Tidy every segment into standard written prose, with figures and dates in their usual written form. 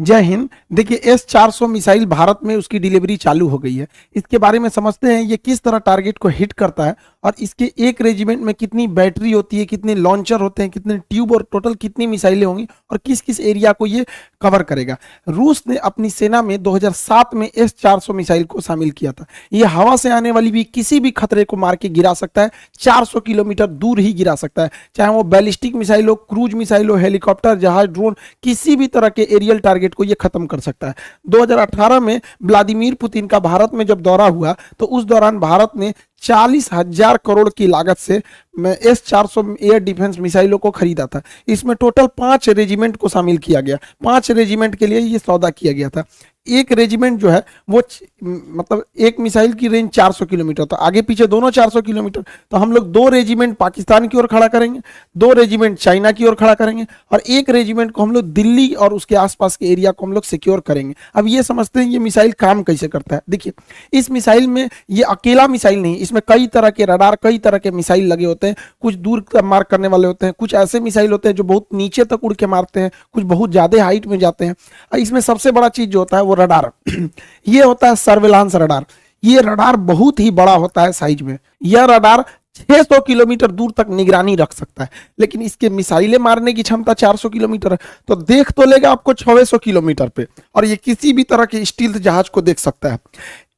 जय हिंद। देखिए S-400 missile Bharat में उसकी डिलीवरी चालू हो गई है। इसके बारे में समझते हैं ये किस तरह टारगेट को हिट करता है और इसके एक रेजिमेंट में कितनी बैटरी होती है, कितने लॉन्चर होते हैं, कितने ट्यूब और टोटल कितनी मिसाइलें होंगी और किस किस एरिया को ये कवर करेगा। रूस ने अपनी सेना में 2007 में S-400 मिसाइल को शामिल किया था। ये हवा से आने वाली भी किसी भी खतरे को मार के गिरा सकता है, 400 किलोमीटर दूर ही गिरा सकता है, चाहे वो बैलिस्टिक मिसाइल हो, क्रूज मिसाइल हो, हेलीकॉप्टर, जहाज, ड्रोन, किसी भी तरह के एरियल टारगेट को ये खत्म कर सकता है। 2018 में व्लादिमीर पुतिन का भारत में जब दौरा हुआ तो उस दौरान भारत ने 40,000 करोड़ की लागत से S-400 एयर डिफेंस मिसाइलों को खरीदा था। इसमें टोटल 5 रेजिमेंट को शामिल किया गया। 5 रेजिमेंट के लिए ये सौदा किया गया था। एक रेजिमेंट जो है वो मतलब एक मिसाइल की रेंज 400 किलोमीटर, तो आगे पीछे दोनों 400 किलोमीटर, तो हम लोग 2 रेजिमेंट पाकिस्तान की ओर खड़ा करेंगे, 2 रेजिमेंट चाइना की ओर खड़ा करेंगे और एक रेजिमेंट को हम लोग दिल्ली और उसके आसपास के एरिया को हम लोग सिक्योर करेंगे। अब ये समझते हैं ये मिसाइल काम कैसे करता है। देखिए इस मिसाइल में ये अकेला मिसाइल नहीं, इसमें कई तरह के रडार, कई तरह के मिसाइल लगे होते हैं। कुछ दूर मार करने वाले होते हैं, कुछ ऐसे मिसाइल होते हैं जो बहुत नीचे तक उड़ के मारते हैं, कुछ बहुत ज्यादा हाइट में जाते हैं। इसमें सबसे बड़ा चीज जो होता है वो रडार ये होता है सर्विलांस रडार। ये रडार बहुत ही बड़ा होता है साइज में। यह रडार 600 किलोमीटर दूर तक निगरानी रख सकता है, लेकिन इसके मिसाइलें मारने की क्षमता 400 किलोमीटर है, तो देख तो लेगा आपको 600 किलोमीटर पे, और ये किसी भी तरह के स्टील्थ जहाज को देख सकता है।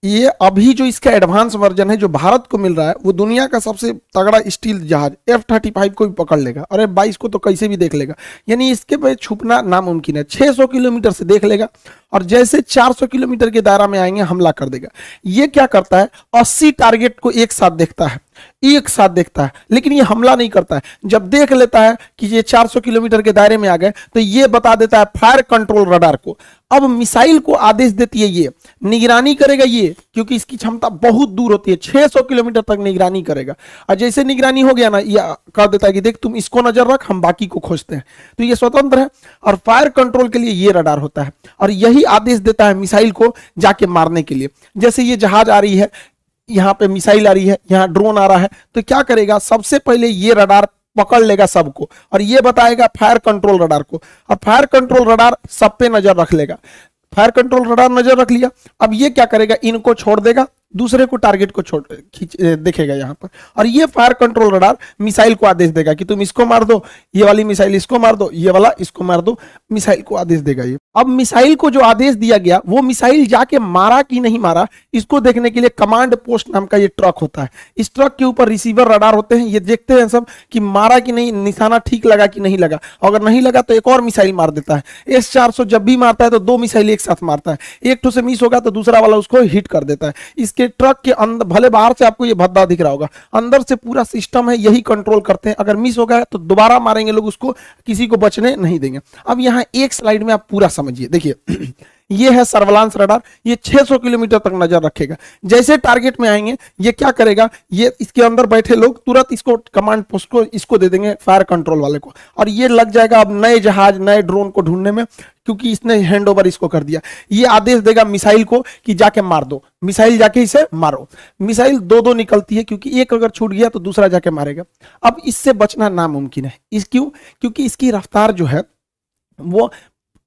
ये अभी जो इसका एडवांस वर्जन है जो भारत को मिल रहा है वो दुनिया का सबसे तगड़ा स्टील जहाज F-35 को भी पकड़ लेगा और F-22 को तो कैसे भी देख लेगा, यानी इसके पे छुपना नामुमकिन है। 600 किलोमीटर से देख लेगा और जैसे 400 किलोमीटर के दायरा में आएंगे हमला कर देगा। ये क्या करता है, 80 टारगेट को एक साथ देखता है, लेकिन ये हमला नहीं करता है। जब देख लेता है कि ये 400 किलोमीटर के दायरे में आ गए तो ये बता देता है फायर कंट्रोल रडार को। अब मिसाइल को आदेश देती है, ये निगरानी करेगा ये, क्योंकि इसकी क्षमता बहुत दूर होती है, 600 किलोमीटर तक निगरानी करेगा। और जैसे निगरानी हो गया ना, ये कह देता है कि देख तुम इसको नजर रख, हम बाकी को खोजते हैं। तो ये स्वतंत्र है और फायर कंट्रोल के लिए ये रडार होता है और यही आदेश देता है मिसाइल को जाके मारने के लिए। जैसे ये जहाज आ रही है, यहाँ पे मिसाइल आ रही है, यहाँ ड्रोन आ रहा है, तो क्या करेगा, सबसे पहले ये रडार पकड़ लेगा सबको और ये बताएगा फायर कंट्रोल रडार को, और फायर कंट्रोल रडार सब पे नजर रख लेगा। फायर कंट्रोल रडार नजर रख लिया, अब ये क्या करेगा, इनको छोड़ देगा, दूसरे को टारगेट को छोड़ देखेगा यहाँ पर, और ये फायर कंट्रोल रडार मिसाइल को आदेश देगा कि तुम इसको मार दो, ये वाली मिसाइल इसको मार दो, ये वाला इसको मार दो, मिसाइल को आदेश देगा ये। अब मिसाइल को जो आदेश दिया गया वो मिसाइल जाके मारा कि नहीं मारा इसको देखने के लिए कमांड पोस्ट नाम का ये ट्रक होता है। इस ट्रक के ऊपर रिसीवर रडार होते हैं, ये देखते हैं सब कि मारा कि नहीं, निशाना ठीक लगा कि नहीं लगा। अगर नहीं लगा तो एक और मिसाइल मार देता है। S-400 जब भी मारता है तो 2 मिसाइल एक साथ मारता है, एक तो से मिस होगा तो दूसरा वाला उसको हिट कर देता है। इसके ट्रक के अंदर, भले बाहर से आपको ये भद्दा दिख रहा होगा, अंदर से पूरा सिस्टम है, यही कंट्रोल करते हैं। अगर मिस हो गया तो दोबारा मारेंगे लोग उसको, किसी को बचने नहीं देंगे। अब यहाँ एक स्लाइड में आप पूरा समझिए। देखिए ये है सर्विलांस रडार, ये 600 किलोमीटर तक नजर रखेगा। जैसे टारगेट में आएंगे ये क्या करेगा, ये इसके अंदर बैठे लोग तुरंत इसको कमांड पोस्ट को इसको दे देंगे, फायर कंट्रोल वाले को, और ये लग जाएगा अब नए जहाज, नए ड्रोन को ढूंढने में, क्योंकि इसने हैंड ओवर इसको कर दिया। ये आदेश देगा मिसाइल को कि जाके मार दो, मिसाइल जाके इसे मारो। मिसाइल 2-2 निकलती है, क्योंकि एक अगर छूट गया तो दूसरा जाके मारेगा। अब इससे बचना नामुमकिन है। क्योंकि इसकी रफ्तार जो है वो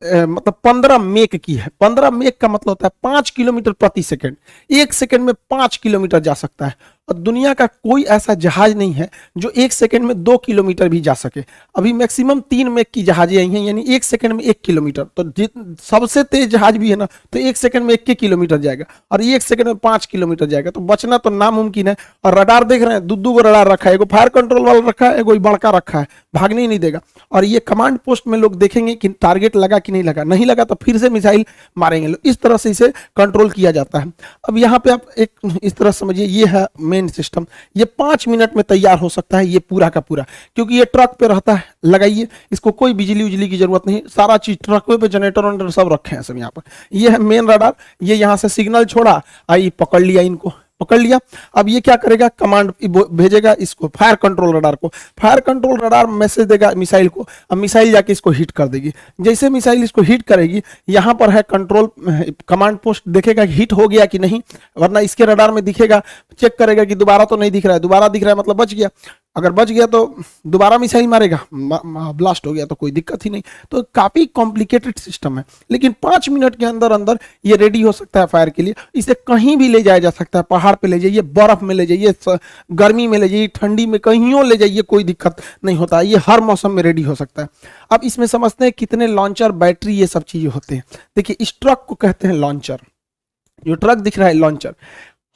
मतलब 15 मेक की है। 15 मेक का मतलब होता है 5 किलोमीटर प्रति सेकंड। 1 सेकंड में 5 किलोमीटर जा सकता है, और दुनिया का कोई ऐसा जहाज नहीं है जो 1 सेकंड में 2 किलोमीटर भी जा सके। अभी मैक्सिमम 3 मेक की जहाजें आई हैं, यानी 1 सेकंड में 1 किलोमीटर। तो सबसे तेज जहाज भी है ना, तो 1 सेकंड में 1 किलोमीटर जाएगा, और 1 सेकंड में 5 किलोमीटर जाएगा। तो बचना तो नामुमकिन है। और रडार देख रहे हैं, 2 रडार रखा है, एगो फायर कंट्रोल वाला रखा है, एगो बड़का रखा है, भागने ही नहीं देगा। और ये कमांड पोस्ट में लोग देखेंगे कि टारगेट लगा कि नहीं लगा, नहीं लगा तो फिर से मिसाइल मारेंगे लोग। इस तरह से इसे कंट्रोल किया जाता है। अब यहाँ पे आप एक इस तरह समझिए, ये है मेन सिस्टम। ये 5 मिनट में तैयार हो सकता है ये पूरा का पूरा, क्योंकि ये ट्रक पे रहता है। लगाइए, इसको कोई बिजली उजली की जरूरत नहीं, सारा चीज ट्रक पे, जनरेटर वनरेटर सब रखे हैं सब यहाँ पर। ये है मेन रडार, ये यहाँ से सिग्नल छोड़ा, आई पकड़ लिया, इनको पकड़ लिया। अब ये क्या करेगा, कमांड भेजेगा इसको, फायर कंट्रोल रडार को। फायर कंट्रोल रडार मैसेज देगा मिसाइल को, अब मिसाइल जाके इसको हिट कर देगी। जैसे मिसाइल इसको हिट करेगी, यहाँ पर है कंट्रोल कमांड पोस्ट, देखेगा हिट हो गया कि नहीं, वरना इसके रडार में दिखेगा, चेक करेगा कि दोबारा तो नहीं दिख रहा है, दोबारा दिख रहा है मतलब बच गया। अगर बच गया तो दोबारा मिसाइल मारेगा, ब्लास्ट हो गया तो कोई दिक्कत ही नहीं। तो काफी कॉम्प्लिकेटेड सिस्टम है, लेकिन 5 मिनट के अंदर अंदर ये रेडी हो सकता है फायर के लिए। इसे कहीं भी ले जाया जा सकता है, पहाड़ पे ले जाइए, बर्फ में ले जाइए, गर्मी में ले जाइए, ठंडी में, कहीं ले जाइए, कोई दिक्कत नहीं होता, ये हर मौसम में रेडी हो सकता है। अब इसमें समझते हैं कितने लॉन्चर, बैटरी, ये सब चीजें होते हैं। देखिए इस ट्रक को कहते हैं लॉन्चर, जो ट्रक दिख रहा है लॉन्चर।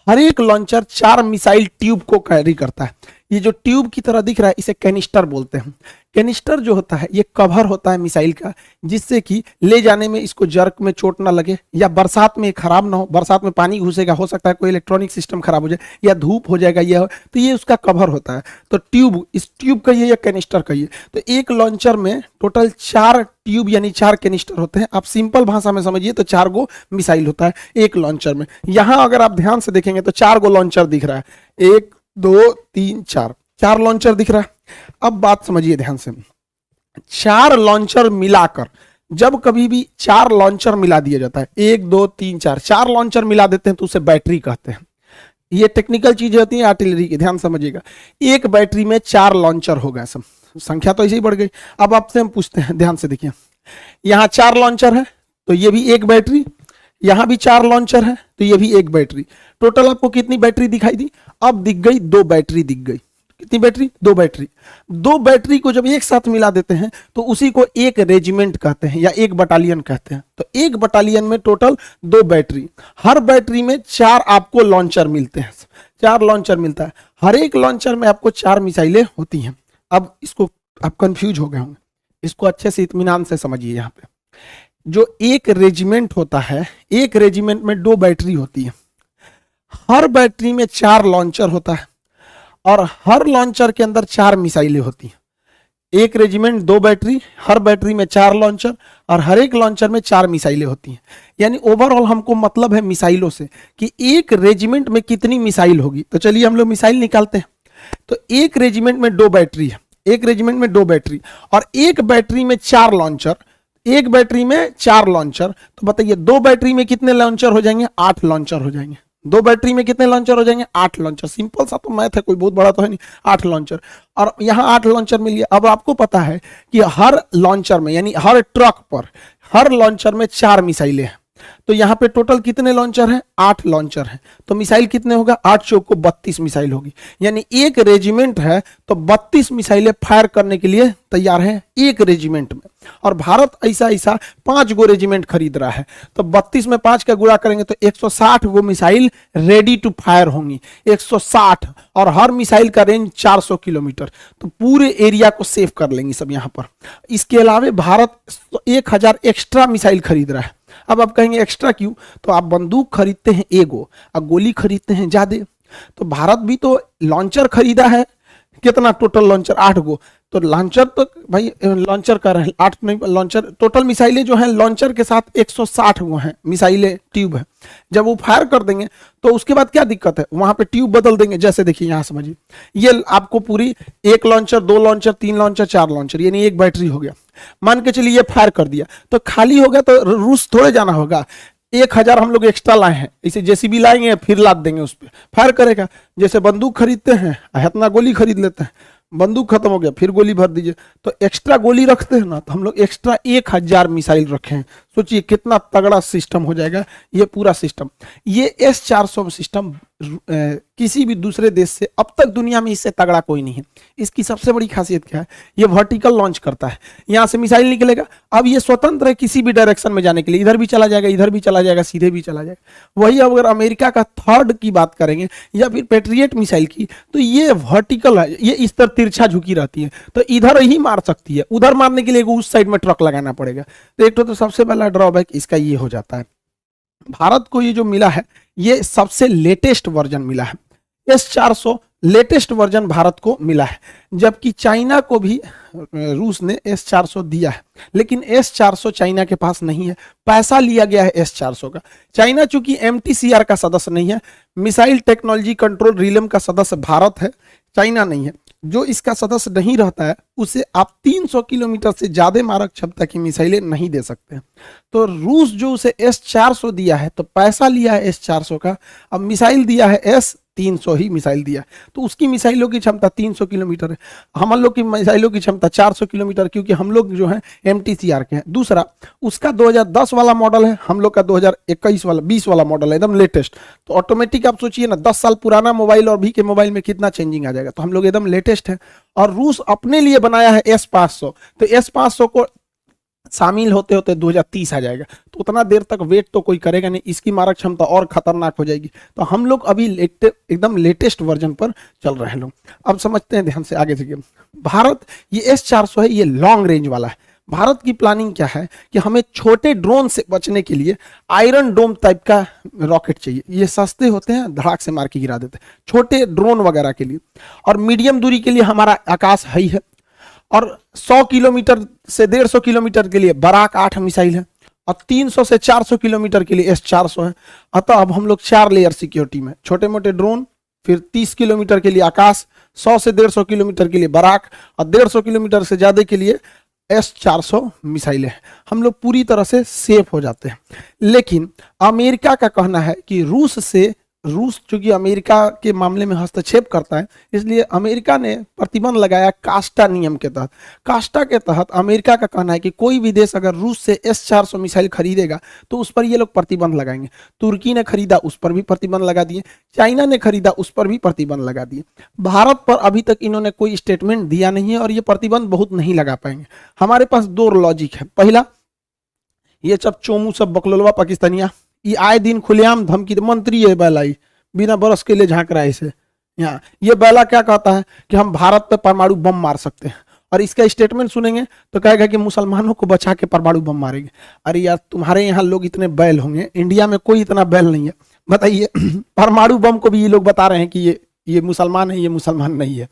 हर एक लॉन्चर 4 मिसाइल ट्यूब को कैरी करता है। ये जो ट्यूब की तरह दिख रहा है इसे कैनिस्टर बोलते हैं। कैनिस्टर जो होता है ये कवर होता है मिसाइल का, जिससे कि ले जाने में इसको जर्क में चोट ना लगे, या बरसात में खराब ना हो। बरसात में पानी घुसेगा, हो सकता है कोई इलेक्ट्रॉनिक सिस्टम खराब हो जाए, या धूप हो जाएगा, ये तो ये उसका कवर होता है। तो ट्यूब, इस ट्यूब कहिए या कैनिस्टर कहिए। तो एक लॉन्चर में टोटल 4 ट्यूब यानी 4 कैनिस्टर होते हैं। आप सिंपल भाषा में समझिए तो 4 गो मिसाइल होता है एक लॉन्चर में। यहां अगर आप ध्यान से देखेंगे तो 4 गो लॉन्चर दिख रहा है, 1 2 3 4 लॉन्चर दिख रहा है। अब बात समझिए ध्यान से, 4 लॉन्चर मिलाकर, जब कभी भी 4 लॉन्चर मिला दिया जाता है, 1 2 3 4 लॉन्चर मिला देते हैं तो उसे बैटरी कहते हैं। ये टेक्निकल चीजें होती हैं आर्टिलरी की, ध्यान समझिएगा। एक बैटरी में 4 लॉन्चर होगा, सब संख्या तो ऐसे ही बढ़ गई। अब आपसे हम पूछते हैं, ध्यान से देखिए, यहां 4 लॉन्चर है तो ये भी एक बैटरी, यहां भी 4 लॉन्चर है तो ये भी एक बैटरी। टोटल आपको कितनी बैटरी दिखाई दी? अब दिख गई 2 बैटरी दिख गई। कितनी बैटरी? 2 बैटरी। 2 बैटरी को जब एक साथ मिला देते हैं तो उसी को एक रेजिमेंट कहते हैं या एक बटालियन कहते हैं। तो एक बटालियन में टोटल 2 बैटरी, हर बैटरी में 4 आपको लॉन्चर मिलते हैं, 4 लॉन्चर मिलता है। हर एक लॉन्चर में आपको 4 मिसाइलें होती हैं। अब इसको आप कंफ्यूज हो गए होंगे, इसको अच्छे से इत्मीनान से समझिए। यहाँ पे जो एक रेजिमेंट होता है, एक रेजिमेंट में 2 बैटरी होती है, हर बैटरी में 4 लॉन्चर होता है और हर लॉन्चर के अंदर 4 मिसाइलें होती हैं। एक रेजिमेंट 2 बैटरी, हर बैटरी में 4 लॉन्चर और हर एक लॉन्चर में 4 मिसाइलें होती हैं। यानी ओवरऑल हमको मतलब है मिसाइलों से कि एक रेजिमेंट में कितनी मिसाइल होगी। तो चलिए हम लोग मिसाइल निकालते हैं। तो एक रेजिमेंट में 2 बैटरी है, एक रेजिमेंट में 2 बैटरी और एक बैटरी में 4 लॉन्चर, एक बैटरी में 4 लॉन्चर। तो बताइए 2 बैटरी में कितने लॉन्चर हो जाएंगे? 8 लॉन्चर हो जाएंगे। 2 बैटरी में कितने लॉन्चर हो जाएंगे? 8 लॉन्चर। सिंपल सा तो मैथ है, कोई बहुत बड़ा तो है नहीं। 8 लॉन्चर, और यहाँ 8 लॉन्चर मिल गया। अब आपको पता है कि हर लॉन्चर में यानी हर ट्रक पर, हर लॉन्चर में 4 मिसाइलें हैं। तो यहाँ पे टोटल कितने लॉन्चर हैं? 8 लॉन्चर हैं। तो मिसाइल कितने होगा? 8 चौक को 32 मिसाइल होगी। यानी एक रेजिमेंट है तो 32 मिसाइलें फायर करने के लिए तैयार है एक रेजिमेंट में। और भारत ऐसा 5 गो रेजिमेंट खरीद रहा है, तो 32 में 5 का गुणा करेंगे तो 160 गो मिसाइल रेडी टू फायर होंगी। 160, और हर मिसाइल का रेंज 400 किलोमीटर। तो पूरे एरिया को सेव कर लेंगे सब यहाँ पर। इसके अलावा भारत 1000 एक्स्ट्रा मिसाइल खरीद रहा है। अब आप कहेंगे एक्स्ट्रा क्यों? तो आप बंदूक खरीदते हैं एगो और गोली खरीदते हैं ज्यादा। तो भारत भी तो लॉन्चर खरीदा है, कितना टोटल लॉन्चर? 8 गो। तो लॉन्चर तो भाई लॉन्चर का रहे 8 नहीं, लॉन्चर टोटल मिसाइलें जो हैं लॉन्चर के साथ 160 गो हैं मिसाइलें, ट्यूब है। जब वो फायर कर देंगे तो उसके बाद क्या दिक्कत है? वहां पे ट्यूब बदल देंगे। जैसे देखिए यहाँ समझिए, ये आपको पूरी 1 लॉन्चर, 2 लॉन्चर, 3 लॉन्चर, 4 लॉन्चर, यानी एक बैटरी हो गया। मान के चलिए ये फायर कर दिया तो खाली हो गया, तो रूस थोड़े जाना होगा। 1000 हम लोग एक्स्ट्रा लाए हैं, इसे जेसीबी लाएंगे फिर लाद देंगे, उस पर फायर करेगा। जैसे बंदूक खरीदते हैं, इतना गोली खरीद लेते हैं, बंदूक खत्म हो गया फिर गोली भर दीजिए। तो एक्स्ट्रा गोली रखते हैं ना, तो हम लोग एक्स्ट्रा 1000 मिसाइल रखे हैं। सोचिए कितना तगड़ा सिस्टम हो जाएगा ये पूरा सिस्टम। ये S-400 सिस्टम किसी भी दूसरे देश से अब तक दुनिया में इससे तगड़ा कोई नहीं है। इसकी सबसे बड़ी खासियत क्या है? ये वर्टिकल लॉन्च करता है, यहाँ से मिसाइल निकलेगा। अब ये स्वतंत्र है किसी भी डायरेक्शन में जाने के लिए, इधर भी चला जाएगा, इधर भी चला जाएगा, सीधे भी चला जाएगा। वही अगर अमेरिका का थर्ड की बात करेंगे या फिर पेट्रियट मिसाइल की, तो ये वर्टिकल है, ये इस तरह तिरछा झुकी रहती है, तो इधर ही मार सकती है। उधर मारने के लिए उस साइड में ट्रक लगाना पड़ेगा। तो एक तो सबसे पहला ड्रॉबैक इसका ये हो जाता है। भारत को ये जो मिला है ये सबसे लेटेस्ट वर्जन मिला है। S-400 लेटेस्ट वर्जन भारत को मिला है, जबकि चाइना को भी रूस ने S-400 दिया है, लेकिन S-400 चाइना के पास नहीं है। पैसा लिया गया है S-400 का। चाइना चूंकि MTCR का सदस्य नहीं है, मिसाइल टेक्नोलॉजी कंट्रोल रिलम का सदस्य भारत है, चाइना नहीं है। जो इसका सदस्य नहीं रहता है उसे आप 300 किलोमीटर से ज्यादा मारक क्षमता की मिसाइलें नहीं दे सकते। तो रूस जो उसे S-400 दिया है, तो पैसा लिया है S-400 का, अब मिसाइल दिया है 300 ही मिसाइल दिया, तो उसकी मिसाइलों की क्षमता 300 किलोमीटर है, हम लोग की मिसाइलों की क्षमता 400 किलोमीटर, क्योंकि हम लोग जो है MTCR के हैं। दूसरा, उसका 2010 वाला मॉडल है, हम लोग का 2021 वाला 20 वाला मॉडल है, एकदम लेटेस्ट। तो ऑटोमेटिक आप सोचिए ना, 10 साल पुराना मोबाइल और अभी के मोबाइल में कितना चेंजिंग आ जाएगा। तो हम लोग एकदम लेटेस्ट है। और रूस अपने लिए बनाया है S-500, तो S-500 को शामिल होते होते 2030 आ जाएगा। तो उतना देर तक वेट तो कोई करेगा नहीं, इसकी मारक क्षमता और खतरनाक हो जाएगी। तो हम लोग अभी एकदम लेटेस्ट वर्जन पर चल रहे हैं लोग। अब समझते हैं ध्यान से आगे से। भारत ये S-400 है, ये लॉन्ग रेंज वाला है। भारत की प्लानिंग क्या है कि हमें छोटे ड्रोन से बचने के लिए आयरन डोम टाइप का रॉकेट चाहिए। ये सस्ते होते हैं, धड़ाक से मार के गिरा देते हैं, छोटे ड्रोन वगैरह के लिए। और मीडियम दूरी के लिए हमारा आकाश है ही है। और 100 किलोमीटर से 150 किलोमीटर के लिए बराक 8 मिसाइल है, और 300 से 400 किलोमीटर के लिए S-400 है। अतः अब हम लोग 4 लेयर सिक्योरिटी में, छोटे मोटे ड्रोन, फिर 30 किलोमीटर के लिए आकाश, 100 से 150 किलोमीटर के लिए बराक, और 150 किलोमीटर से ज़्यादा के लिए S-400 मिसाइलें। हम लोग पूरी तरह से सेफ हो जाते हैं। लेकिन अमेरिका का कहना है कि रूस चूंकि अमेरिका के मामले में हस्तक्षेप करता है, इसलिए अमेरिका ने प्रतिबंध लगाया कास्टा नियम के तहत। कास्टा के तहत अमेरिका का कहना है कि कोई भी देश अगर रूस से S-400 मिसाइल खरीदेगा तो उस पर ये लोग प्रतिबंध लगाएंगे। तुर्की ने खरीदा, उस पर भी प्रतिबंध लगा दिए। चाइना ने खरीदा, उस पर भी प्रतिबंध लगा दिए। भारत पर अभी तक इन्होंने कोई स्टेटमेंट दिया नहीं है, और ये प्रतिबंध बहुत नहीं लगा पाएंगे। हमारे पास 2 लॉजिक है। पहला, ये सब चोमू सब बकलोलवा पाकिस्तानिया, ये आए दिन खुलेआम धमकी, मंत्री है बैलाई, बिना बरस के लिए झांक रहा है इसे यहाँ। ये बैला क्या कहता है कि हम भारत पे परमाणु बम मार सकते हैं, और इसका स्टेटमेंट सुनेंगे तो कहेगा कि मुसलमानों को बचा के परमाणु बम मारेंगे। अरे यार, तुम्हारे यहाँ लोग इतने बैल होंगे, इंडिया में कोई इतना बैल नहीं है, बताइए। परमाणु बम को भी ये लोग बता रहे हैं कि ये मुसलमान है, ये मुसलमान नहीं है।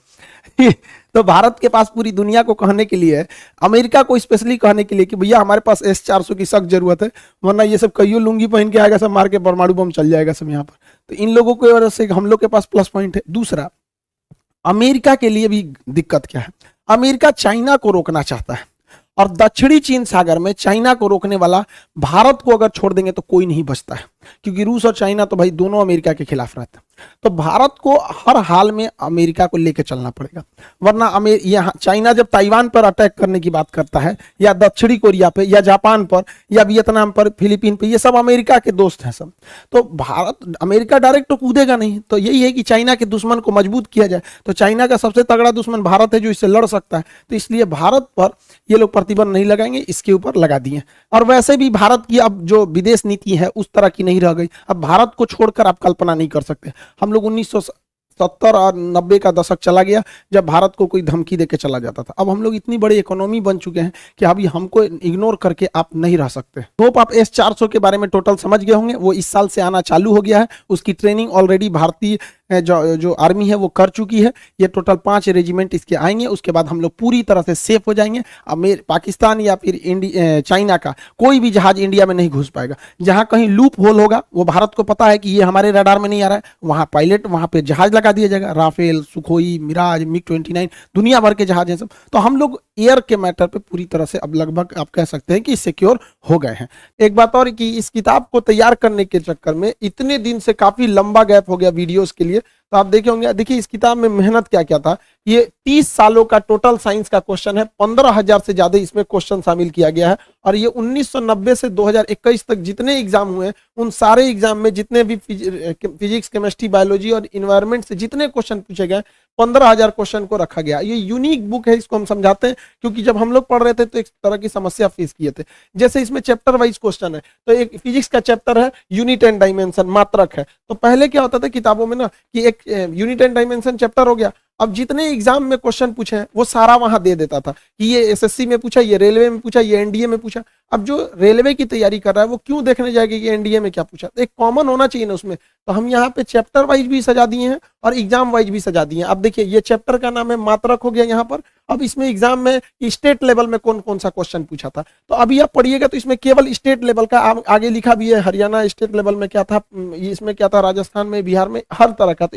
तो भारत के पास पूरी दुनिया को कहने के लिए, अमेरिका को स्पेशली कहने के लिए कि भैया हमारे पास S-400 की सख्त जरूरत है, वरना ये सब कईयों लुंगी पहन के आएगा, सब मार के परमाणु बम चल जाएगा सब यहाँ पर। तो इन लोगों की वजह से हम लोग के पास प्लस पॉइंट है। दूसरा, अमेरिका के लिए भी दिक्कत क्या है, अमेरिका चाइना को रोकना चाहता है, और दक्षिणी चीन सागर में चाइना को रोकने वाला भारत को अगर छोड़ देंगे तो कोई नहीं बचता है, क्योंकि रूस और चाइना तो भाई दोनों अमेरिका के खिलाफ रहते हैं। तो भारत को हर हाल में अमेरिका को लेकर चलना पड़ेगा, वरना यहाँ चाइना जब ताइवान पर अटैक करने की बात करता है, या दक्षिणी कोरिया पे, या जापान पर, या वियतनाम पर, फिलीपीन पे, ये सब अमेरिका के दोस्त हैं सब। तो भारत, अमेरिका डायरेक्ट तो कूदेगा नहीं। तो यही है कि चाइना के दुश्मन को मजबूत किया जाए। तो चाइना का सबसे तगड़ा दुश्मन भारत है, जो इससे लड़ सकता है। तो इसलिए भारत पर ये लोग प्रतिबंध नहीं लगाएंगे, इसके ऊपर लगा दिए। और वैसे भी भारत की अब जो विदेश नीति है उस तरह की नहीं रह गई। अब भारत को छोड़कर आप कल्पना नहीं कर सकते। हम लोग 1970 और 90 का दशक चला गया जब भारत को कोई धमकी देके चला जाता था। अब हम लोग इतनी बड़ी इकोनॉमी बन चुके हैं कि अभी हमको इग्नोर करके आप नहीं रह सकते। होप आप S-400 के बारे में टोटल समझ गए होंगे। वो इस साल से आना चालू हो गया है, उसकी ट्रेनिंग ऑलरेडी भारतीय जो आर्मी है वो कर चुकी है। ये टोटल 5 रेजिमेंट इसके आएंगे, उसके बाद हम लोग पूरी तरह से सेफ हो जाएंगे। पाकिस्तान या फिर चाइना का कोई भी जहाज इंडिया में नहीं घुस पाएगा। जहां कहीं लूप होल होगा, वो भारत को पता है कि ये हमारे रडार में नहीं आ रहा है, वहां पायलट, वहां पे जहाज लगा दिया जाएगा। राफेल, सुखोई, मिराज, MiG-29, दुनिया भर के जहाज हैं सब। तो हम लोग एयर के मैटर पे पूरी तरह से अब लगभग आप कह सकते हैं कि सिक्योर हो गए हैं। एक बात और कि इस किताब को तैयार करने के चक्कर में इतने दिन से काफी लंबा गैप हो गया वीडियोस के लिए। तो आप देखे होंगे, देखिए इस किताब में मेहनत क्या क्या था। ये 30 सालों का टोटल साइंस का क्वेश्चन है, 15,000 से ज्यादा इसमें क्वेश्चन शामिल किया गया है। और ये 1990 से 2021 तक जितने एग्जाम हुए, उन सारे एग्जाम में जितने भी फिजिक्स, केमिस्ट्री, बायोलॉजी और इन्वायरमेंट से जितने क्वेश्चन पूछे गए, 15,000 क्वेश्चन को रखा गया। ये यूनिक बुक है, इसको हम समझाते हैं क्योंकि जब हम लोग पढ़ रहे थे तो एक तरह की समस्या फेस किए थे। जैसे इसमें चैप्टर वाइज क्वेश्चन है, तो एक फिजिक्स का चैप्टर है यूनिट एंड डायमेंशन, मात्रक है। तो पहले क्या होता था किताबों में ना कि एक यूनिट एंड डायमेंशन चैप्टर हो गया, अब जितने एग्जाम में क्वेश्चन पूछे हैं वो सारा वहां दे देता था कि ये एसएससी में पूछा, ये रेलवे में पूछा, ये एनडीए में पूछा। अब जो रेलवे की तैयारी कर रहा है वो क्यों देखने जाएगा कि एनडीए में क्या पूछा, एक कॉमन होना चाहिए ना उसमें। तो हम यहाँ पे चैप्टर वाइज भी सजा दिए हैं और एग्जाम वाइज भी सजा दिए हैं। अब देखिए ये चैप्टर का नाम है मात्रक हो गया यहाँ पर। अब इसमें एग्जाम में स्टेट लेवल में कौन कौन सा क्वेश्चन पूछा था, तो अभी आप पढ़िएगा तो इसमें केवल स्टेट लेवल का आगे लिखा भी है, हरियाणा स्टेट लेवल में क्या था, इसमें क्या था, राजस्थान में, बिहार में, हर तरह का। तो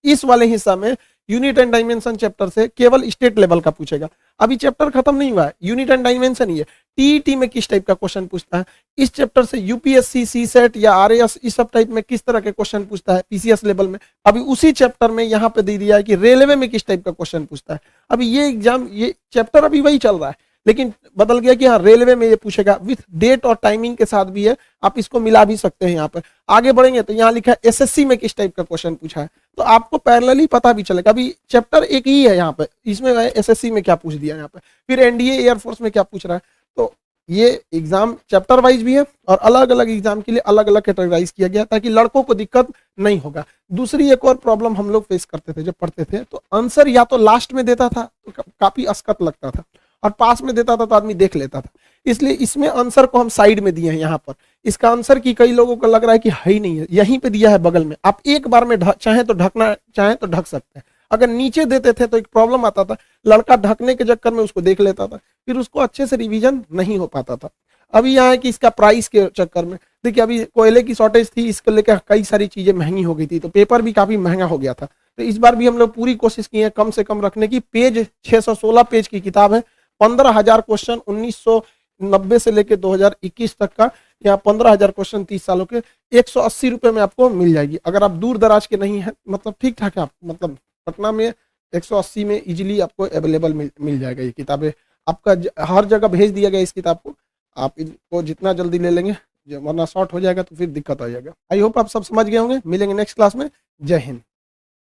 इस वाले हिस्सा में यूनिट एंड डायमेंशन चैप्टर से केवल स्टेट लेवल का पूछेगा। अभी चैप्टर खत्म नहीं हुआ है, यूनिट एंड डायमेंशन ही है। टीईटी में किस टाइप का क्वेश्चन पूछता है, इस चैप्टर से यूपीएससी, सीसेट या आरएएस इस सब टाइप में किस तरह के क्वेश्चन पूछता है, पीसीएस लेवल में। अभी उसी चैप्टर में यहाँ पे दे दिया है कि रेलवे में किस टाइप का क्वेश्चन पूछता है। अभी ये एग्जाम, ये चैप्टर अभी वही चल रहा है, लेकिन बदल गया कि हाँ रेलवे में ये पूछेगा, विथ डेट और टाइमिंग के साथ भी है, आप इसको मिला भी सकते हैं। यहाँ पर आगे बढ़ेंगे तो यहाँ लिखा है एसएससी में किस टाइप का क्वेश्चन पूछा है, तो आपको पैरेलली पता भी चलेगा। अभी चैप्टर एक ही है यहाँ पे, इसमें एसएससी में क्या पूछ दिया यहाँ पे, फिर एनडीए एयरफोर्स में क्या पूछ रहा है। तो ये एग्जाम चैप्टर वाइज भी है और अलग अलग एग्जाम के लिए अलग अलग कैटेगराइज किया गया ताकि लड़कों को दिक्कत नहीं होगा। दूसरी एक और प्रॉब्लम हम लोग फेस करते थे जब पढ़ते थे, तो आंसर या तो लास्ट में देता था तो काफी असकत लगता था, और पास में देता था तो आदमी देख लेता था। इसलिए इसमें आंसर को हम साइड में दिए हैं यहाँ पर। इसका आंसर की कई लोगों को लग रहा है कि है ही नहीं है, यहीं पे दिया है बगल में, आप एक बार में चाहे तो ढकना चाहे तो ढक सकते हैं। अगर नीचे देते थे तो एक प्रॉब्लम आता था, लड़का ढकने के चक्कर में उसको देख लेता था, फिर उसको अच्छे से रिवीजन नहीं हो पाता था। अभी यहाँ है कि इसका प्राइस के चक्कर में, देखिए अभी कोयले की शॉर्टेज थी, इसको लेकर कई सारी चीजें महंगी हो गई थी, तो पेपर भी काफी महंगा हो गया था। तो इस बार भी हम लोग पूरी कोशिश की है कम से कम रखने की। पेज 616 पेज की किताब है, 15,000 क्वेश्चन 1990 से लेकर 2021 तक का, यहाँ 15,000 क्वेश्चन 30 सालों के 180 रुपए में आपको मिल जाएगी। अगर आप दूर दराज के नहीं है, मतलब ठीक ठाक है, आप मतलब पटना में 180 में इजीली आपको अवेलेबल मिल जाएगा। ये किताबें आपका हर जगह भेज दिया गया इस किताब को, आप इनको जितना जल्दी ले लेंगे, वरना शॉर्ट हो जाएगा तो फिर दिक्कत आ जाएगा। आई होप आप सब समझ गए होंगे। मिलेंगे नेक्स्ट क्लास में। जय हिंद।